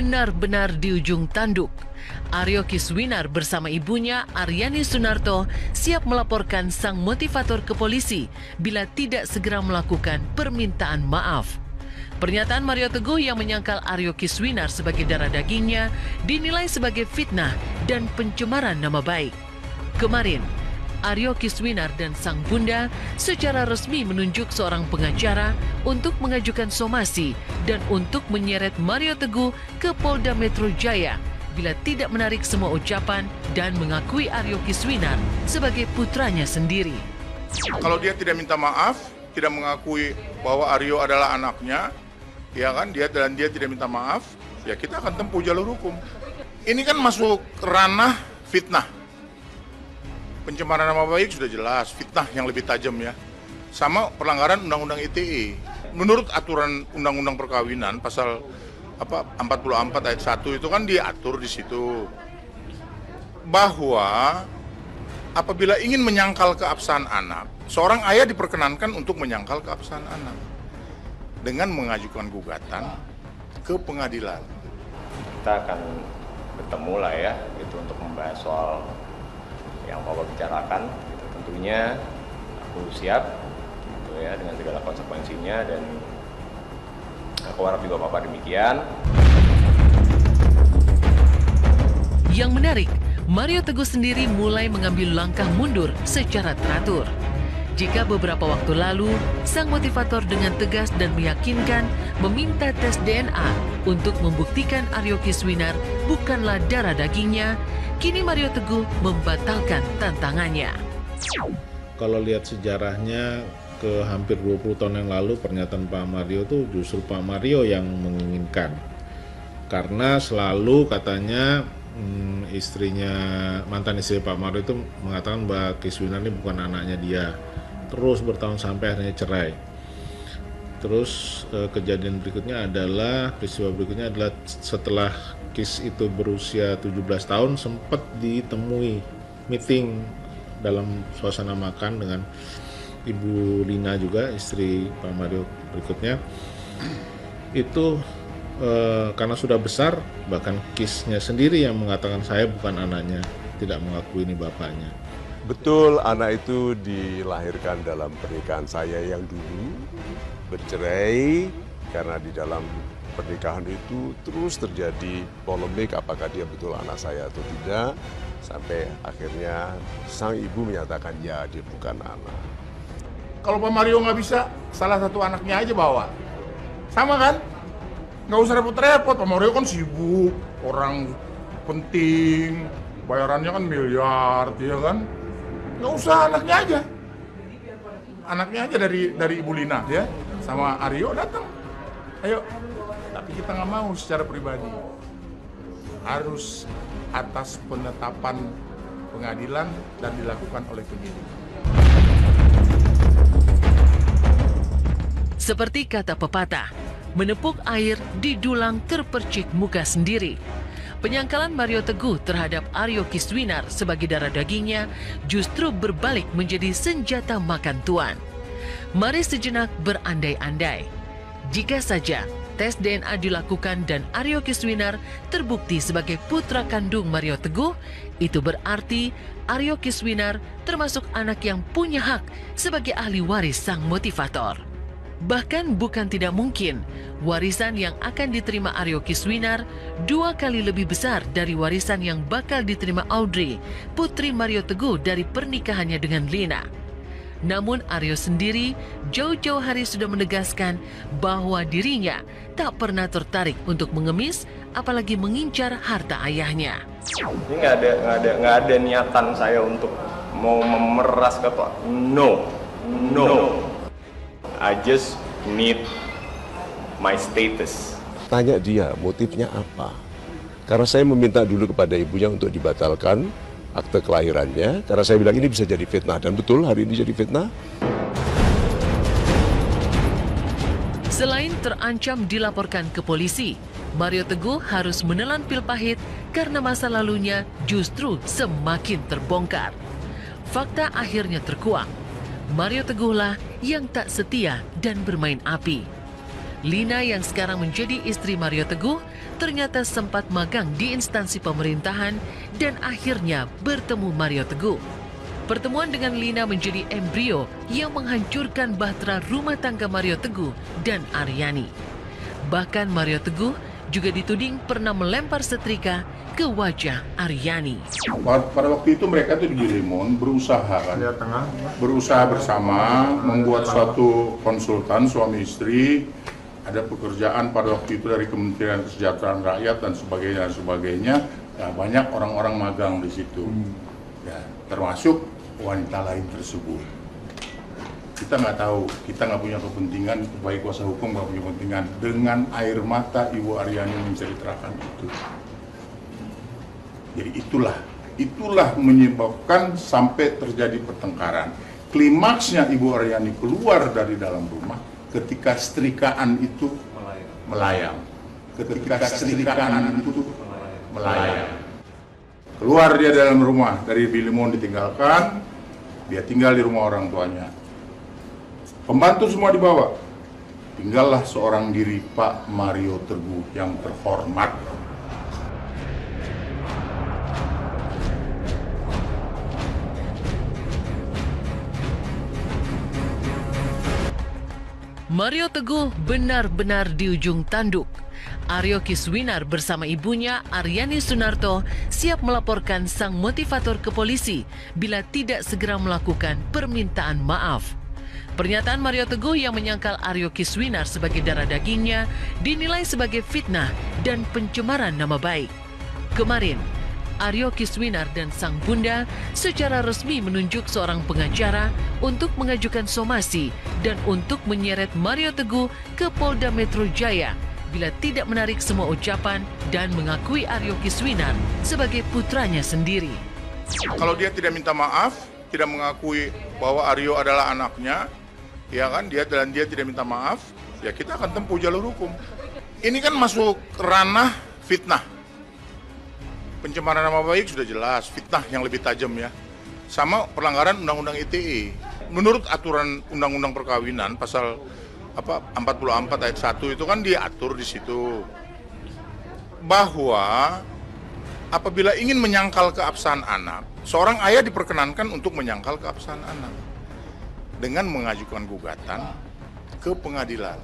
benar-benar di ujung tanduk. Aryo Kiswinar bersama ibunya Aryani Sunarto siap melaporkan sang motivator ke polisi bila tidak segera melakukan permintaan maaf. Pernyataan Mario Teguh yang menyangkal Aryo Kiswinar sebagai darah dagingnya dinilai sebagai fitnah dan pencemaran nama baik. Kemarin, Aryo Kiswinar dan sang bunda secara resmi menunjuk seorang pengacara untuk mengajukan somasi dan untuk menyeret Mario Teguh ke Polda Metro Jaya bila tidak menarik semua ucapan dan mengakui Aryo Kiswinar sebagai putranya sendiri. Kalau dia tidak minta maaf, tidak mengakui bahwa Aryo adalah anaknya, ya kan, dia tidak minta maaf, ya kita akan tempuh jalur hukum. Ini kan masuk ranah fitnah. Pencemaran nama baik sudah jelas, fitnah yang lebih tajam ya. Sama pelanggaran Undang-Undang ITE. Menurut aturan Undang-Undang Perkawinan pasal 44 ayat 1 itu kan diatur di situ bahwa apabila ingin menyangkal keabsahan anak, seorang ayah diperkenankan untuk menyangkal keabsahan anak dengan mengajukan gugatan ke pengadilan. Kita akan bertemu lah ya, itu untuk membahas soal yang Bapak bicarakan, gitu. Tentunya aku siap gitu ya, dengan segala konsekuensinya, dan aku harap juga Bapak demikian. Yang menarik, Mario Teguh sendiri mulai mengambil langkah mundur secara teratur. Jika beberapa waktu lalu, sang motivator dengan tegas dan meyakinkan meminta tes DNA untuk membuktikan Aryo Kiswinar bukanlah darah dagingnya, kini Mario Teguh membatalkan tantangannya. Kalau lihat sejarahnya ke hampir 20 tahun yang lalu, pernyataan Pak Mario itu justru Pak Mario yang menginginkan. Karena selalu katanya istrinya, mantan istri Pak Mario itu mengatakan bahwa Kiswinar ini bukan anaknya dia. Terus bertahun sampai akhirnya cerai. Terus kejadian berikutnya adalah, peristiwa berikutnya adalah setelah Kis itu berusia 17 tahun sempat ditemui meeting dalam suasana makan dengan Ibu Lina juga, istri Pak Mario berikutnya. Itu karena sudah besar, bahkan Kisnya sendiri yang mengatakan saya bukan anaknya, tidak mengakui ini bapaknya. Betul, anak itu dilahirkan dalam pernikahan saya yang dulu, bercerai karena di dalam pernikahan itu terus terjadi polemik apakah dia betul anak saya atau tidak, sampai akhirnya sang ibu menyatakan ya dia bukan anak. Kalau Pak Mario nggak bisa, salah satu anaknya aja bawa. Sama kan? Nggak usah repot-repot, Pak Mario kan sibuk, orang penting, bayarannya kan miliar, ya kan? Nggak usah, anaknya aja. Anaknya aja dari Ibu Lina ya, sama Aryo datang. Ayo, tapi kita nggak mau secara pribadi. Harus atas penetapan pengadilan dan dilakukan oleh penyidik. Seperti kata pepatah, menepuk air di dulang terpercik muka sendiri. Penyangkalan Mario Teguh terhadap Aryo Kiswinar sebagai darah dagingnya justru berbalik menjadi senjata makan tuan. Mari sejenak berandai-andai. Jika saja tes DNA dilakukan dan Aryo Kiswinar terbukti sebagai putra kandung Mario Teguh, itu berarti Aryo Kiswinar termasuk anak yang punya hak sebagai ahli waris sang motivator. Bahkan bukan tidak mungkin, warisan yang akan diterima Aryo Kiswinar 2 kali lebih besar dari warisan yang bakal diterima Audrey, putri Mario Teguh dari pernikahannya dengan Lina. Namun Aryo sendiri jauh-jauh hari sudah menegaskan bahwa dirinya tak pernah tertarik untuk mengemis, apalagi mengincar harta ayahnya. Ini nggak ada niatan saya untuk mau memeras kata. No. I just need my status. Tanya dia motifnya apa. Karena saya meminta dulu kepada ibunya untuk dibatalkan akte kelahirannya, karena saya bilang ini bisa jadi fitnah, dan betul hari ini jadi fitnah. Selain terancam dilaporkan ke polisi, Mario Teguh harus menelan pil pahit karena masa lalunya justru semakin terbongkar. Fakta akhirnya terkuak. Mario Teguhlah yang tak setia dan bermain api. Lina yang sekarang menjadi istri Mario Teguh ternyata sempat magang di instansi pemerintahan dan akhirnya bertemu Mario Teguh. Pertemuan dengan Lina menjadi embrio yang menghancurkan bahtera rumah tangga Mario Teguh dan Aryani. Bahkan Mario Teguh juga dituding pernah melempar setrika ke wajah Aryani. Pada waktu itu mereka tuh di Bilimon berusaha kan, berusaha bersama membuat suatu konsultan suami istri. Ada pekerjaan pada waktu itu dari Kementerian Kesejahteraan Rakyat dan sebagainya. Ya, banyak orang-orang magang di situ, ya, termasuk wanita lain tersebut. Kita nggak tahu, kita nggak punya kepentingan, baik kuasa hukum nggak punya kepentingan dengan air mata Ibu Aryani menceritakan itu. Jadi itulah menyebabkan sampai terjadi pertengkaran. Klimaksnya Ibu Aryani keluar dari dalam rumah ketika setrikaan itu melayang. Keluar dia dalam rumah, dari Bilimon ditinggalkan, dia tinggal di rumah orang tuanya. Pembantu semua dibawa. Tinggallah seorang diri Pak Mario Teguh yang terhormat. Mario Teguh benar-benar di ujung tanduk. Aryo Kiswinar bersama ibunya Aryani Sunarto siap melaporkan sang motivator ke polisi bila tidak segera melakukan permintaan maaf. Pernyataan Mario Teguh yang menyangkal Aryo Kiswinar sebagai darah dagingnya dinilai sebagai fitnah dan pencemaran nama baik. Kemarin, Aryo Kiswinar dan sang bunda secara resmi menunjuk seorang pengacara untuk mengajukan somasi dan untuk menyeret Mario Teguh ke Polda Metro Jaya bila tidak menarik semua ucapan dan mengakui Aryo Kiswinar sebagai putranya sendiri. Kalau dia tidak minta maaf, tidak mengakui bahwa Aryo adalah anaknya, ya kan, dia tidak minta maaf, ya kita akan tempuh jalur hukum. Ini kan masuk ranah fitnah. Pencemaran nama baik sudah jelas, fitnah yang lebih tajam ya. Sama pelanggaran Undang-Undang ITE. Menurut aturan Undang-Undang Perkawinan pasal 44 ayat 1 itu kan diatur di situ bahwa apabila ingin menyangkal keabsahan anak, seorang ayah diperkenankan untuk menyangkal keabsahan anak dengan mengajukan gugatan ke pengadilan.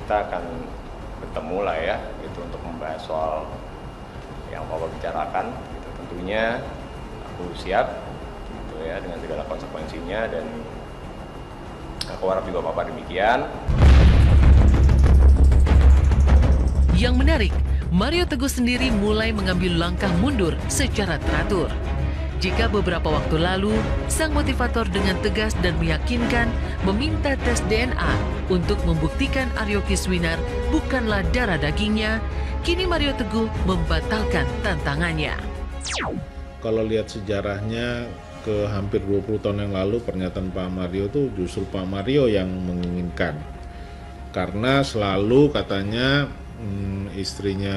Kita akan bertemu lah ya, itu untuk membahas soal yang Bapak bicarakan, gitu. Tentunya aku siap, gitu ya, dengan segala konsekuensinya dan aku harap juga Bapak demikian. Yang menarik, Mario Teguh sendiri mulai mengambil langkah mundur secara teratur. Jika beberapa waktu lalu, sang motivator dengan tegas dan meyakinkan meminta tes DNA untuk membuktikan Aryo Kiswinar bukanlah darah dagingnya, kini Mario Teguh membatalkan tantangannya. Kalau lihat sejarahnya ke hampir 20 tahun yang lalu, pernyataan Pak Mario tuh justru Pak Mario yang menginginkan. Karena selalu katanya istrinya,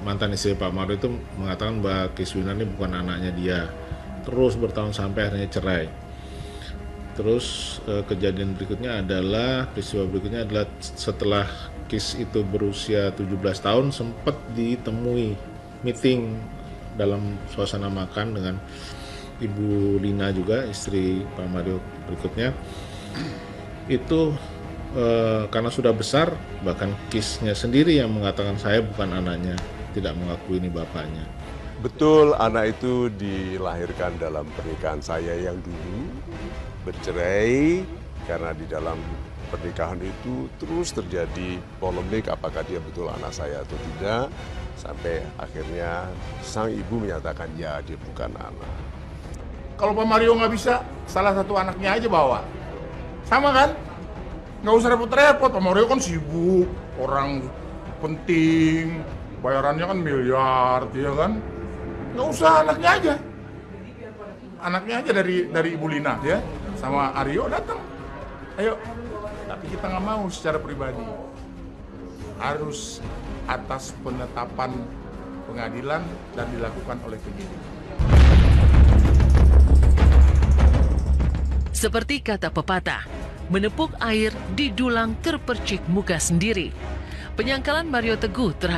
mantan istri Pak Mario itu mengatakan bahwa Kiswinar ini bukan anaknya dia. Terus bertahun sampai akhirnya cerai. Terus kejadian berikutnya adalah, peristiwa berikutnya adalah setelah Kis itu berusia 17 tahun sempat ditemui meeting dalam suasana makan dengan Ibu Lina juga, istri Pak Mario berikutnya. Itu karena sudah besar, bahkan Kisnya sendiri yang mengatakan saya bukan anaknya, tidak mengakui ini bapaknya. Betul, anak itu dilahirkan dalam pernikahan saya yang dulu, bercerai karena di dalam pernikahan itu terus terjadi polemik apakah dia betul anak saya atau tidak, sampai akhirnya sang ibu menyatakan ya dia bukan anak. Kalau Pak Mario nggak bisa, salah satu anaknya aja bawa. Sama kan? Nggak usah repot-repot, Pak Mario kan sibuk, orang penting, bayarannya kan miliar, ya kan? Nggak usah, anaknya aja. Anaknya aja dari Ibu Lina, ya, sama Aryo datang. Ayo. Tapi kita nggak mau secara pribadi. Harus atas penetapan pengadilan dan dilakukan oleh penyidik. Seperti kata pepatah, menepuk air di dulang terpercik muka sendiri. Penyangkalan Mario Teguh terhadap